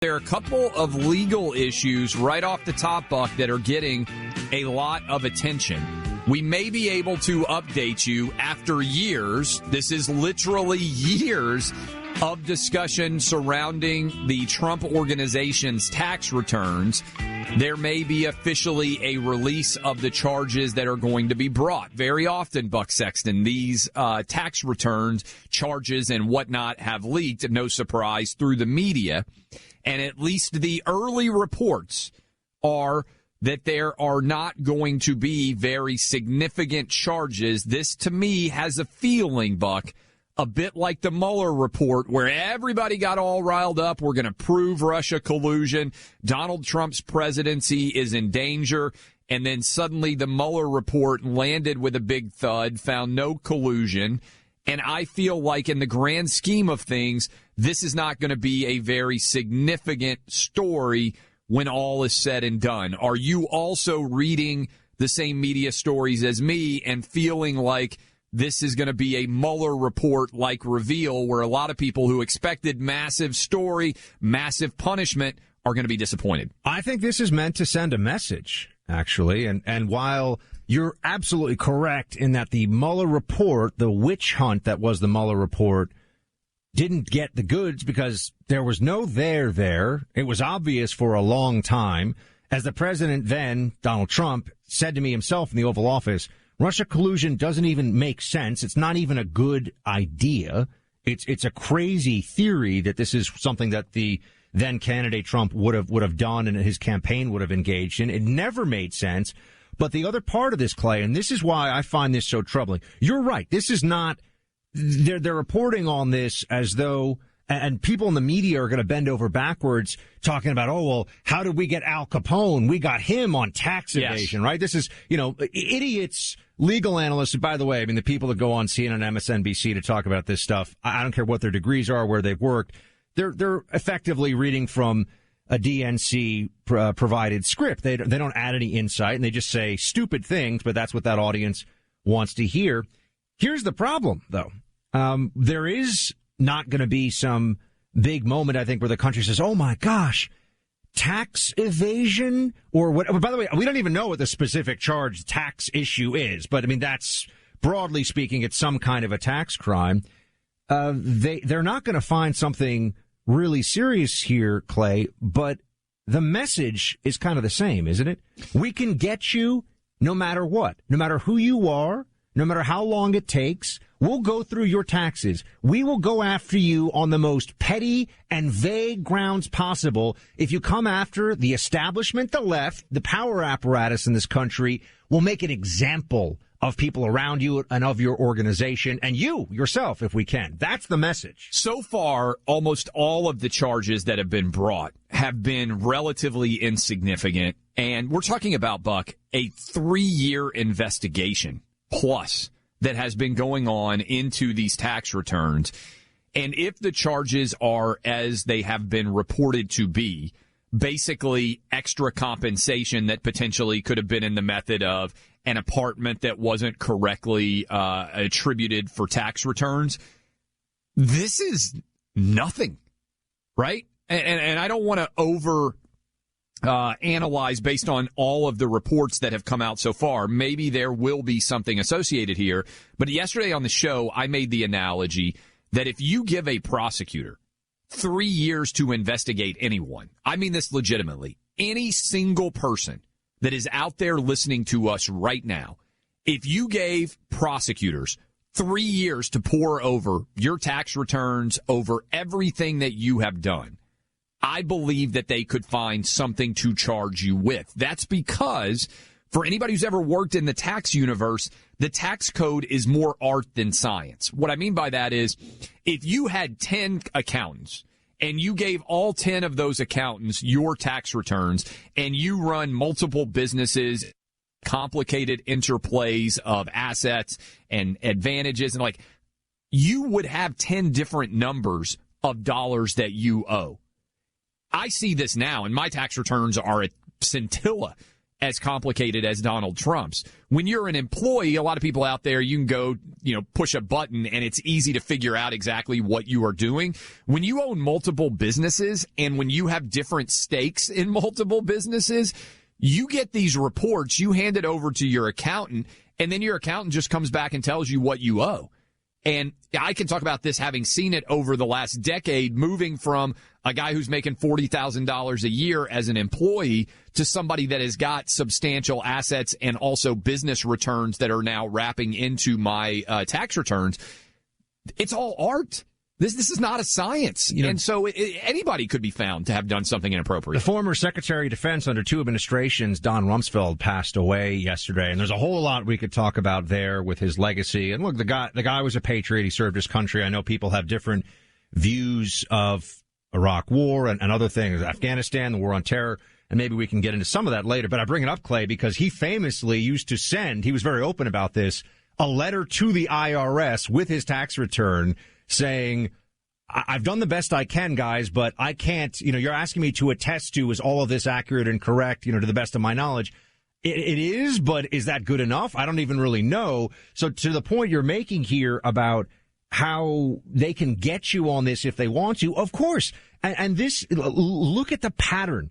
There are a couple of legal issues right off the top, Buck, that are getting a lot of attention. We may be able to update you after years. This is literally years of discussion surrounding the Trump organization's tax returns. There may be officially a release of the charges that are going to be brought. Very often, Buck Sexton, these tax returns, charges, and whatnot have leaked, no surprise, through the media. And at least the early reports are that there are not going to be very significant charges. This, to me, has a feeling, Buck, a bit like the Mueller Report, where everybody got all riled up. We're going to prove Russia collusion. Donald Trump's presidency is in danger. And then suddenly the Mueller Report landed with a big thud, found no collusion. And I feel like in the grand scheme of things, this is not going to be a very significant story when all is said and done. Are you also reading the same media stories as me and feeling like this is going to be a Mueller Report-like reveal where a lot of people who expected massive story, massive punishment are going to be disappointed? I think this is meant to send a message, actually. And while you're absolutely correct in that the Mueller Report, the witch hunt that was the Mueller Report, didn't get the goods because there was no there. It was obvious for a long time. As the president then, Donald Trump, said to me himself in the Oval Office, Russia collusion doesn't even make sense. It's not even a good idea. It's a crazy theory that this is something that the then candidate Trump would have done and his campaign would have engaged in. It never made sense. But the other part of this, Clay, and this is why I find this so troubling. You're right. This is not. They're reporting on this as though, and people in the media are going to bend over backwards talking about, oh, well, how did we get Al Capone? We got him on tax evasion, right? This is, idiots, legal analysts. By the way, I mean, the people that go on CNN, MSNBC to talk about this stuff, I don't care what their degrees are, where they've worked. They're effectively reading from a DNC provided script. They don't add any insight, and they just say stupid things, but that's what that audience wants to hear. Here's the problem, though. There is not going to be some big moment, I think, where the country says, oh, my gosh, tax evasion or what? By the way, we don't even know what the specific charge tax issue is. But, I mean, that's broadly speaking, it's some kind of a tax crime. They're not going to find something really serious here, Clay. But the message is kind of the same, isn't it? We can get you no matter what, no matter who you are. No matter how long it takes, we'll go through your taxes. We will go after you on the most petty and vague grounds possible. If you come after the establishment, the left, the power apparatus in this country, we'll make an example of people around you and of your organization and you yourself, if we can. That's the message. So far, almost all of the charges that have been brought have been relatively insignificant. And we're talking about, Buck, a 3-year investigation plus that has been going on into these tax returns. And if the charges are as they have been reported to be, basically extra compensation that potentially could have been in the method of an apartment that wasn't correctly attributed for tax returns, this is nothing, right? And I don't want to analyze based on all of the reports that have come out so far. Maybe there will be something associated here. But yesterday on the show, I made the analogy that if you give a prosecutor 3 years to investigate anyone, I mean this legitimately, any single person that is out there listening to us right now, if you gave prosecutors 3 years to pore over your tax returns, over everything that you have done, I believe that they could find something to charge you with. That's because for anybody who's ever worked in the tax universe, the tax code is more art than science. What I mean by that is if you had 10 accountants and you gave all 10 of those accountants your tax returns and you run multiple businesses, complicated interplays of assets and advantages, and you would have 10 different numbers of dollars that you owe. I see this now, and my tax returns are a scintilla. as complicated as Donald Trump's. When you're an employee, a lot of people out there, you can go, push a button and it's easy to figure out exactly what you are doing. When you own multiple businesses and when you have different stakes in multiple businesses, you get these reports, you hand it over to your accountant, and then your accountant just comes back and tells you what you owe. And I can talk about this having seen it over the last decade, moving from a guy who's making $40,000 a year as an employee to somebody that has got substantial assets and also business returns that are now wrapping into my tax returns. It's all art. This is not a science. And so anybody could be found to have done something inappropriate. The former Secretary of Defense under two administrations, Don Rumsfeld, passed away yesterday. And there's a whole lot we could talk about there with his legacy. And look, the guy was a patriot. He served his country. I know people have different views of Iraq War and other things, Afghanistan, the war on terror. And maybe we can get into some of that later. But I bring it up, Clay, because he famously used to send, he was very open about this, a letter to the IRS with his tax return saying, I've done the best I can, guys, but I can't, you're asking me to attest to, is all of this accurate and correct, to the best of my knowledge? It is, but is that good enough? I don't even really know. So to the point you're making here about how they can get you on this if they want to, of course. And this, look at the pattern.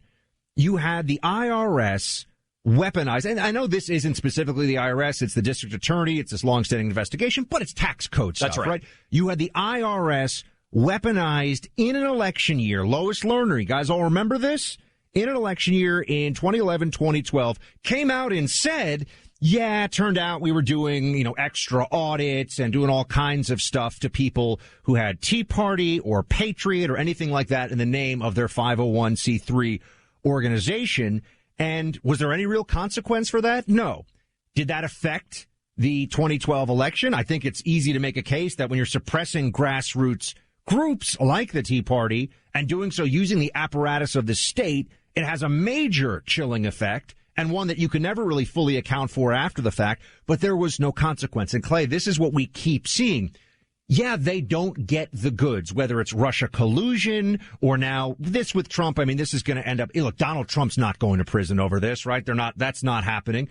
You had the IRS weaponized, and I know this isn't specifically the IRS, it's the district attorney, it's this long-standing investigation, but it's tax code stuff, That's right? You had the IRS weaponized in an election year. Lois Lerner, you guys all remember this? In an election year in 2011, 2012, came out and said, yeah, it turned out we were doing, extra audits and doing all kinds of stuff to people who had Tea Party or Patriot or anything like that in the name of their 501c3 organization. And was there any real consequence for that? No. Did that affect the 2012 election? I think it's easy to make a case that when you're suppressing grassroots groups like the Tea Party and doing so using the apparatus of the state, it has a major chilling effect and one that you can never really fully account for after the fact. But there was no consequence. And Clay, this is what we keep seeing. Yeah, they don't get the goods, whether it's Russia collusion or now this with Trump. I mean, this is going to end up, look, Donald Trump's not going to prison over this, right? That's not happening.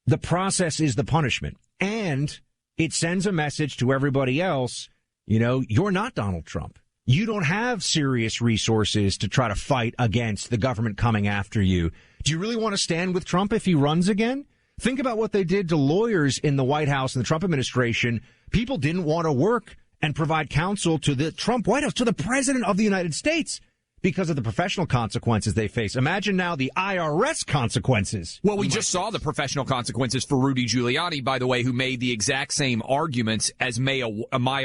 The process is the punishment. And it sends a message to everybody else, you're not Donald Trump. You don't have serious resources to try to fight against the government coming after you. Do you really want to stand with Trump if he runs again? Think about what they did to lawyers in the White House and the Trump administration. People didn't want to work and provide counsel to the Trump White House, to the president of the United States, because of the professional consequences they face. Imagine now the IRS consequences. Well, we just saw the professional consequences for Rudy Giuliani, by the way, who made the exact same arguments as Maya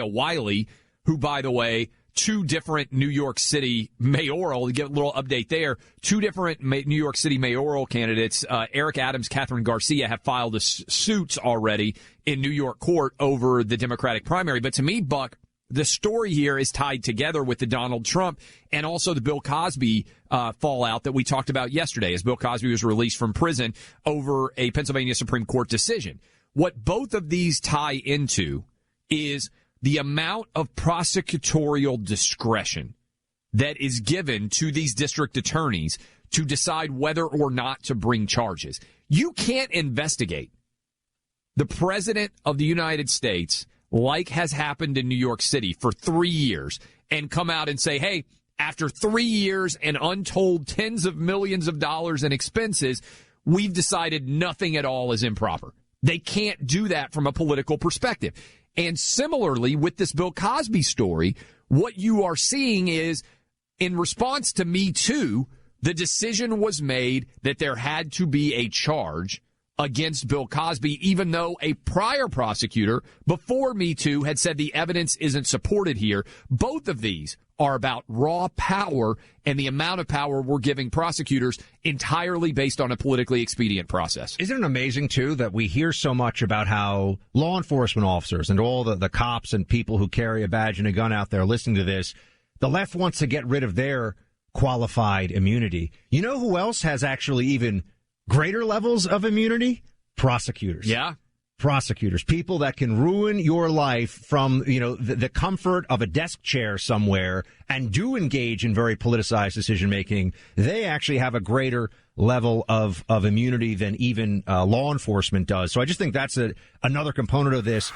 Wiley, who, by the way, two different New York City mayoral, to get a little update there, two different New York City mayoral candidates, Eric Adams, Catherine Garcia, have filed suits already in New York court over the Democratic primary. But to me, Buck, the story here is tied together with the Donald Trump and also the Bill Cosby fallout that we talked about yesterday as Bill Cosby was released from prison over a Pennsylvania Supreme Court decision. What both of these tie into is the amount of prosecutorial discretion that is given to these district attorneys to decide whether or not to bring charges. You can't investigate the president of the United States, like has happened in New York City for 3 years, and come out and say, hey, after 3 years and untold tens of millions of dollars in expenses, we've decided nothing at all is improper. They can't do that from a political perspective. And similarly, with this Bill Cosby story, what you are seeing is, in response to Me Too, the decision was made that there had to be a charge against Bill Cosby, even though a prior prosecutor before Me Too had said the evidence isn't supported here. Both of these are about raw power and the amount of power we're giving prosecutors entirely based on a politically expedient process. Isn't it amazing, too, that we hear so much about how law enforcement officers and all the cops and people who carry a badge and a gun out there listening to this, the left wants to get rid of their qualified immunity. You know who else has actually even greater levels of immunity? Prosecutors. Yeah. prosecutors, people that can ruin your life from, the comfort of a desk chair somewhere and do engage in very politicized decision making, they actually have a greater level of immunity than even law enforcement does. So I just think that's another component of this.